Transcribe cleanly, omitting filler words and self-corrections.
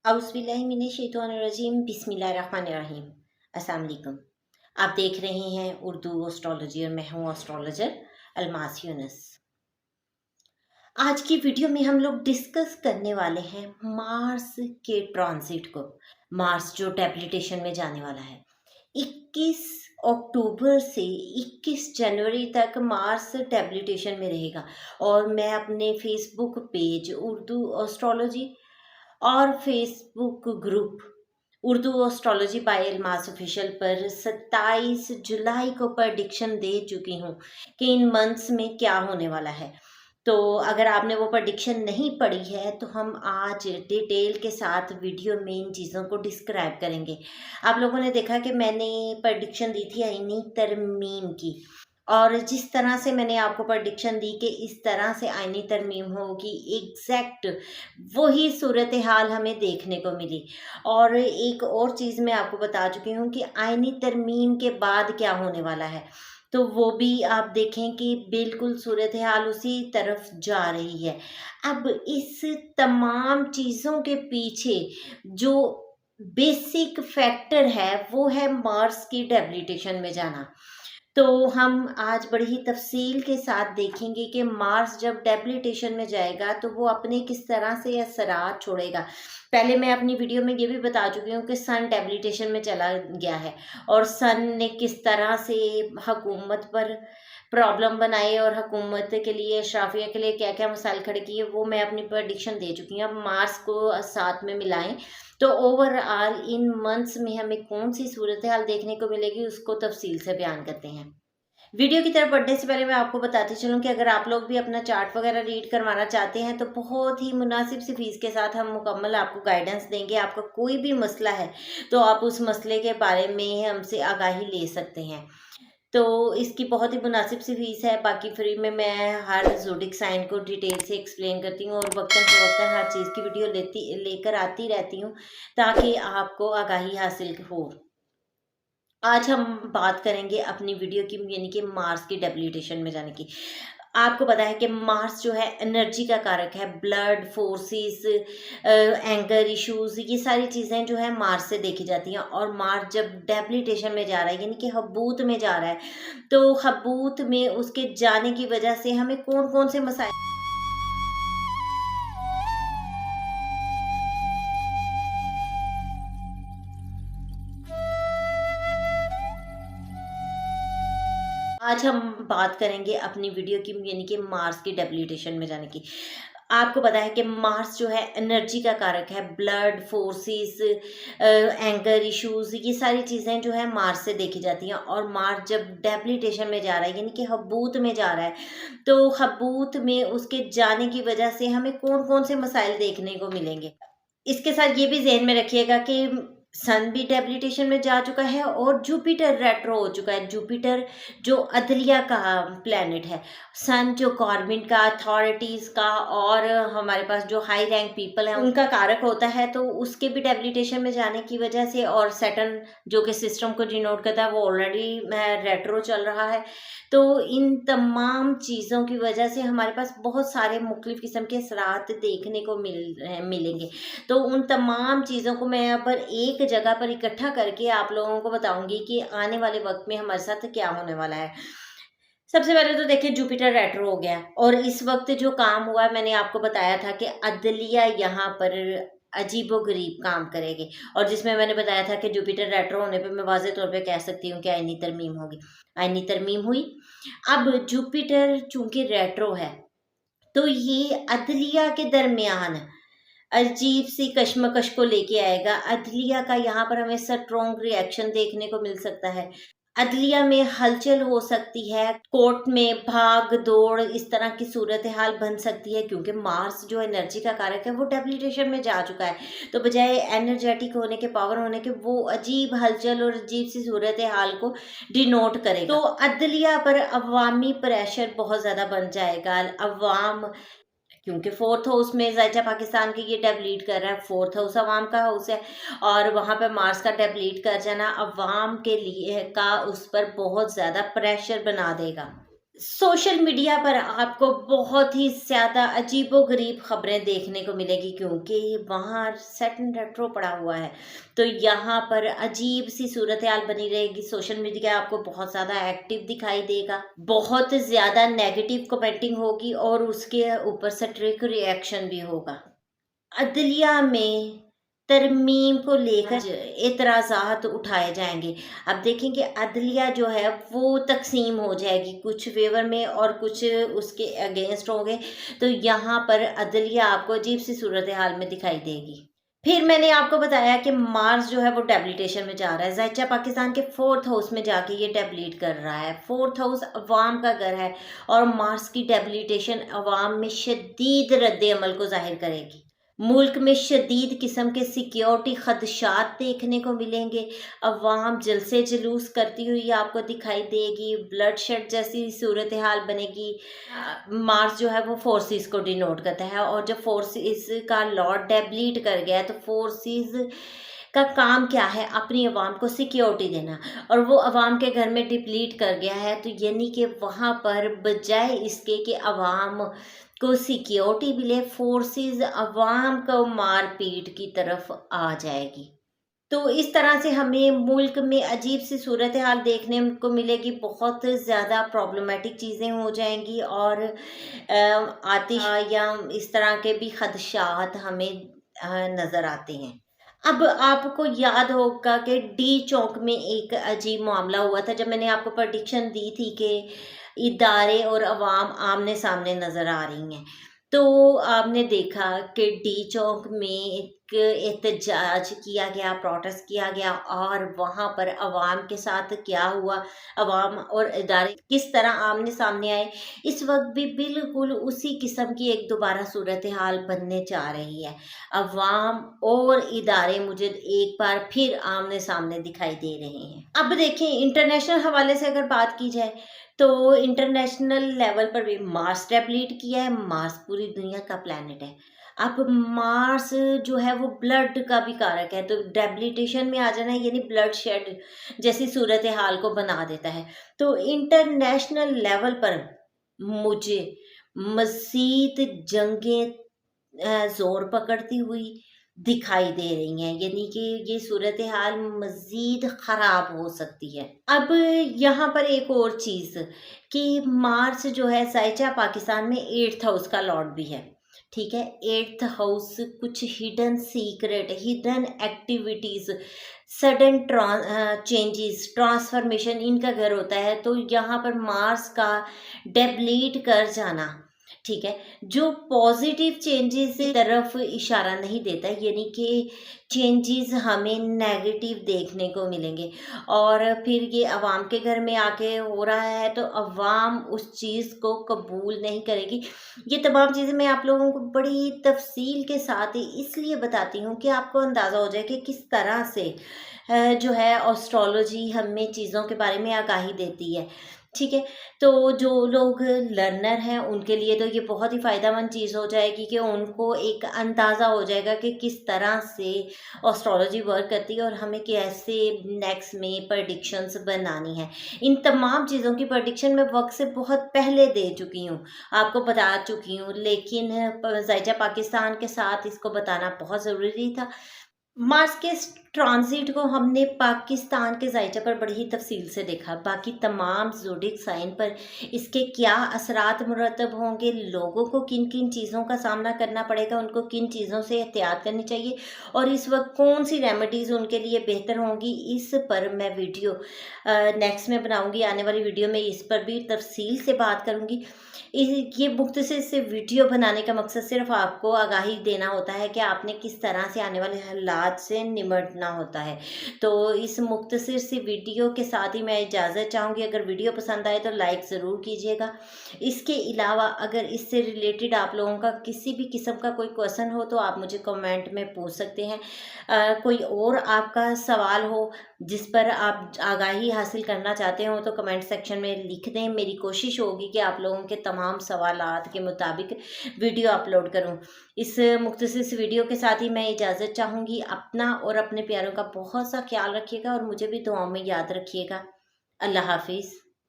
औज़ुबिल्लाहिमिनश्शैतानिर्रजीम बिस्मिल्लाहिर्रहमानिर्रहीम। अस्सलाम वालेकुम। आप देख रहे हैं उर्दू एस्ट्रोलॉजी और मैं हूँ एस्ट्रोलॉजर अलमास यूनुस। आज की वीडियो में हम लोग डिस्कस करने वाले हैं मार्स के ट्रांजिट को। मार्स जो डेबिलिटेशन में जाने वाला है 21 अक्टूबर से 21 जनवरी तक मार्स डेबिलिटेशन में रहेगा। और मैं अपने फेसबुक पेज उर्दू एस्ट्रोलॉजी और Facebook group Urdu astrology by Almas official पर 27 जुलाई को प्रेडिक्शन दे चुकी हूँ कि इन मंथ्स में क्या होने वाला है। तो अगर आपने वो प्रेडिक्शन नहीं पढ़ी है तो हम आज डिटेल के साथ वीडियो में इन चीज़ों को डिस्क्राइब करेंगे। आप लोगों ने देखा कि मैंने प्रेडिक्शन दी थी आईनी तरमीम की, और जिस तरह से मैंने आपको प्रेडिक्शन दी कि इस तरह से आईनी तरमीम होगी, एग्जैक्ट वही सूरत हाल हमें देखने को मिली। और एक और चीज़ मैं आपको बता चुकी हूँ कि आईनी तरमीम के बाद क्या होने वाला है, तो वो भी आप देखें कि बिल्कुल सूरत हाल उसी तरफ जा रही है। अब इस तमाम चीज़ों के पीछे जो बेसिक फैक्टर है वो है मार्स की डेबिलिटेशन में जाना। तो हम आज बड़ी ही तफसील के साथ देखेंगे कि मार्स जब डेबिलिटेशन में जाएगा तो वो अपने किस तरह से असरात छोड़ेगा। पहले मैं अपनी वीडियो में ये भी बता चुकी हूँ कि सन डेबिलिटेशन में चला गया है और सन ने किस तरह से हुकूमत पर प्रॉब्लम बनाए और हुकूमत के लिए, अशराफिया के लिए क्या क्या मसाइल खड़े किए, वो मैं अपनी प्रेडिक्शन दे चुकी हूँ। अब मार्स को साथ में मिलाएं तो ओवरऑल इन मंथ्स में हमें कौन सी सूरत हाल देखने को मिलेगी उसको तफसील से बयान करते हैं। वीडियो की तरफ बढ़ने से पहले मैं आपको बताती चलूँ कि अगर आप लोग भी अपना चार्ट वगैरह रीड करवाना चाहते हैं तो बहुत ही मुनासिब सी फीस के साथ हम मुकम्मल आपको गाइडेंस देंगे। आपका कोई भी मसला है तो आप उस मसले के बारे में हमसे आगाही ले सकते हैं। तो इसकी बहुत ही मुनासिब सी फीस है। बाकी फ्री में मैं हर ज़ोडिक साइन को डिटेल से एक्सप्लेन करती हूँ और वक्तन फ़वक्तन हर चीज़ की वीडियो लेकर आती रहती हूँ ताकि आपको आगाही हासिल हो। आज हम बात करेंगे अपनी वीडियो की, यानी कि मार्स की डेबिलिटेशन में जाने की। आपको पता है कि मार्स जो है एनर्जी का कारक है, ब्लड फोर्सेस, एंगर इश्यूज, ये सारी चीज़ें जो है मार्स से देखी जाती हैं। और मार्स जब डेबिलिटेशन में जा रहा है यानी कि हबूत में जा रहा है, तो हबूत में उसके जाने की वजह से हमें कौन कौन से मसाइल आज हम बात करेंगे अपनी वीडियो की, यानी कि मार्स की डेबिलिटेशन में जाने की। आपको पता है कि मार्स जो है एनर्जी का कारक है, ब्लड फोर्सेस, एंगर इश्यूज, ये सारी चीज़ें जो है मार्स से देखी जाती हैं। और मार्स जब डेबिलिटेशन में जा रहा है यानी कि हबूत में जा रहा है, तो हबूत में उसके जाने की वजह से हमें कौन कौन से मसाइल देखने को मिलेंगे। इसके साथ ये भी ज़हन में रखिएगा कि सन भी डेबिलिटेशन में जा चुका है और जुपिटर रेट्रो हो चुका है। जुपिटर जो अदलिया का प्लैनेट है, सन जो गवर्नमेंट का, अथॉरिटीज़ का और हमारे पास जो हाई रैंक पीपल हैं उनका कारक होता है, तो उसके भी डेबिलिटेशन में जाने की वजह से, और सैटर्न जो कि सिस्टम को डिनोट करता है वो ऑलरेडी रेट्रो चल रहा है। तो इन तमाम चीज़ों की वजह से हमारे पास बहुत सारे मुख्तलिफ़ किस्म के असरात देखने को मिलेंगे। तो उन तमाम चीज़ों को मैं यहाँ पर एक जगह पर इकट्ठा करके आप लोगों को बताऊंगी कि आने वाले वक्त में हमारे साथ क्या होने वाला है। सबसे पहले तो देखिए जुपिटर रेट्रो हो गया और इस वक्त जो काम हुआ है, मैंने आपको बताया था कि अदलिया यहाँ पर अजीबोगरीब काम करेगी, और जिसमें मैंने बताया था कि जुपिटर रेट्रो होने पे मैं वाज़ेह तौर पे कह सकती हूँ कि आईनी तरमीम होगी। आईनी तरमीम हुई। अब जुपिटर चूंकि रेट्रो है तो ये अदलिया के दरमियान अजीब सी कशमकश को लेके आएगा। अदलिया का यहाँ पर हमें स्ट्रॉन्ग रिएक्शन देखने को मिल सकता है। अदलिया में हलचल हो सकती है, कोर्ट में भाग दौड़, इस तरह की सूरत हाल बन सकती है, क्योंकि मार्स जो एनर्जी का कारक है वो डेबिलिटेशन में जा चुका है। तो बजाय एनर्जेटिक होने के, पावर होने के, वो अजीब हलचल और अजीब सी सूरत हाल को डिनोट करेगा। तो अदलिया पर अवामी प्रेशर बहुत ज़्यादा बन जाएगा। अवाम, क्योंकि फोर्थ हाउस में ज़ायचा पाकिस्तान के ये डेबिलिट कर रहा है, फोर्थ हाउस अवाम का हाउस है, और वहाँ पे मार्स का डेबिलिट कर जाना अवाम के लिए का उस पर बहुत ज़्यादा प्रेशर बना देगा। सोशल मीडिया पर आपको बहुत ही ज़्यादा अजीबो-गरीब खबरें देखने को मिलेगी, क्योंकि वहाँ सेट एंड रेट्रो पड़ा हुआ है। तो यहाँ पर अजीब-सी सूरत-हाल बनी रहेगी। सोशल मीडिया आपको बहुत ज़्यादा एक्टिव दिखाई देगा, बहुत ज़्यादा नेगेटिव कमेंटिंग होगी और उसके ऊपर से ट्रिक रिएक्शन भी होगा। अदलिया में तरमीम को लेकर एतराज़ात उठाए जाएँगे। अब देखेंगे अदलिया जो है वो तक़सीम हो जाएगी, कुछ फ़ेवर में और कुछ उसके अगेंस्ट होंगे, तो यहाँ पर अदलिया आपको अजीब-सी सूरत-हाल में दिखाई देगी। फिर मैंने आपको बताया कि मार्स जो है वो डेबिलिटेशन में जा रहा है। ज़ाइचा पाकिस्तान के 4th हाउस में जाके ये डेबिलिट कर रहा है। 4th हाउस अवाम का घर है और मार्स की डेबिलिटेशन अवाम में शदीद रद्द-ए-अमल को ज़ाहिर करेगी। मुल्क में शदीद किस्म के सिक्योरिटी खदशात देखने को मिलेंगे। अवाम जलसे जुलूस करती हुई आपको दिखाई देगी, ब्लड शेड जैसी सूरत हाल बनेगी। मार्स जो है वो फोर्सेस को डिनोट करता है, और जब फोर्सेस का लॉर्ड डेब्लीट कर गया है तो फोर्सेस का काम क्या है, अपनी आवाम को सिक्योरिटी देना, और वो आवाम के घर में डिप्लीट कर गया है, तो यानी कि वहाँ पर बजाय इसके कि आवाम को सिक्योरिटी मिले, फोर्सेस अवाम को मार पीट की तरफ आ जाएगी। तो इस तरह से हमें मुल्क में अजीब सी सूरत हाल देखने को मिलेगी, बहुत ज़्यादा प्रॉब्लमेटिक चीज़ें हो जाएंगी, और आतिश या इस तरह के भी खदशात हमें नज़र आते हैं। अब आपको याद होगा कि डी चौक में एक अजीब मामला हुआ था, जब मैंने आपको प्रेडिक्शन दी थी कि इदारे और अवाम आमने सामने नज़र आ रही हैं। तो आपने देखा कि डी चौक में एक एहतजाज किया गया, प्रोटेस्ट किया गया, और वहाँ पर अवाम के साथ क्या हुआ, अवाम और इदारे किस तरह आमने सामने आए। इस वक्त भी बिल्कुल उसी किस्म की एक दोबारा सूरत हाल बनने जा रही है। अवाम और इदारे मुझे एक बार फिर आमने सामने दिखाई दे रहे हैं। अब देखें, इंटरनेशनल हवाले से अगर बात की जाए तो इंटरनेशनल लेवल पर भी मार्स डेब्लीट किया है। मार्स पूरी दुनिया का प्लैनेट है। अब मार्स जो है वो ब्लड का भी कारक है, तो डेबिलिटेशन में आ जाना यानी ब्लड शेड जैसी सूरत हाल को बना देता है। तो इंटरनेशनल लेवल पर मुझे मज़ीद जंगें ज़ोर पकड़ती हुई दिखाई दे रही हैं, यानी कि ये सूरत हाल मज़ीद ख़राब हो सकती है। अब यहाँ पर एक और चीज़ कि मार्स जो है ज़ाइचा पाकिस्तान में 8th हाउस का लॉर्ड भी है, ठीक है। 8th हाउस कुछ hidden secret, hidden activities, sudden changes, transformation इनका घर होता है। तो यहाँ पर मार्स का डेब्लीट कर जाना, ठीक है, जो पॉजिटिव चेंजेस की तरफ इशारा नहीं देता, यानी कि चेंजेस हमें नेगेटिव देखने को मिलेंगे, और फिर ये अवाम के घर में आके हो रहा है तो अवाम उस चीज़ को कबूल नहीं करेगी। ये तमाम चीज़ें मैं आप लोगों को बड़ी तफसील के साथ इसलिए बताती हूँ कि आपको अंदाज़ा हो जाए कि किस तरह से जो है एस्ट्रोलॉजी हमें चीज़ों के बारे में आगाही देती है, ठीक है। तो जो लोग लर्नर हैं उनके लिए तो ये बहुत ही फ़ायदेमंद चीज़ हो जाएगी कि उनको एक अंदाज़ा हो जाएगा कि किस तरह से एस्ट्रोलॉजी वर्क करती है और हमें कैसे नेक्स्ट में प्रेडिक्शंस बनानी है। इन तमाम चीज़ों की प्रेडिक्शन मैं वक्त से बहुत पहले दे चुकी हूँ, आपको बता चुकी हूँ, लेकिन ज़ाइचा पाकिस्तान के साथ इसको बताना बहुत ज़रूरी था। मार्स के इस ट्रांजिट को हमने पाकिस्तान के ज़ाइचा पर बड़ी ही तफसील से देखा। बाकी तमाम ज़ोडिक साइन पर इसके क्या असरात मुरतब होंगे, लोगों को किन किन चीज़ों का सामना करना पड़ेगा, उनको किन चीज़ों से एहतियात करनी चाहिए, और इस वक्त कौन सी रेमेडीज़ उनके लिए बेहतर होंगी, इस पर मैं वीडियो नेक्स्ट में बनाऊंगी। आने वाली वीडियो में इस पर भी तफसील से बात करूंगी। ये मुख्तसर से वीडियो बनाने का मकसद सिर्फ आपको आगाही देना होता है कि आपने किस तरह से आने वाले हालात से निमटना होता है। तो इस मुख्तसर सी वीडियो के साथ ही मैं इजाज़त चाहूँगी। अगर वीडियो पसंद आए तो लाइक ज़रूर कीजिएगा। इसके अलावा अगर इससे रिलेटेड आप लोगों का किसी भी किस्म का कोई क्वेश्चन हो तो आप मुझे कमेंट में पूछ सकते हैं। कोई और आपका सवाल हो जिस पर आप आगाही हासिल करना चाहते हो तो कमेंट सेक्शन में लिख दें। मेरी कोशिश होगी कि आप लोगों के तमाम सवालात के मुताबिक वीडियो अपलोड करूं। इस मुख्तसर सी वीडियो के साथ ही मैं इजाज़त चाहूँगी। अपना और अपने प्यारों का बहुत सा ख्याल रखिएगा और मुझे भी दुआओं में याद रखिएगा। अल्लाह हाफिज़।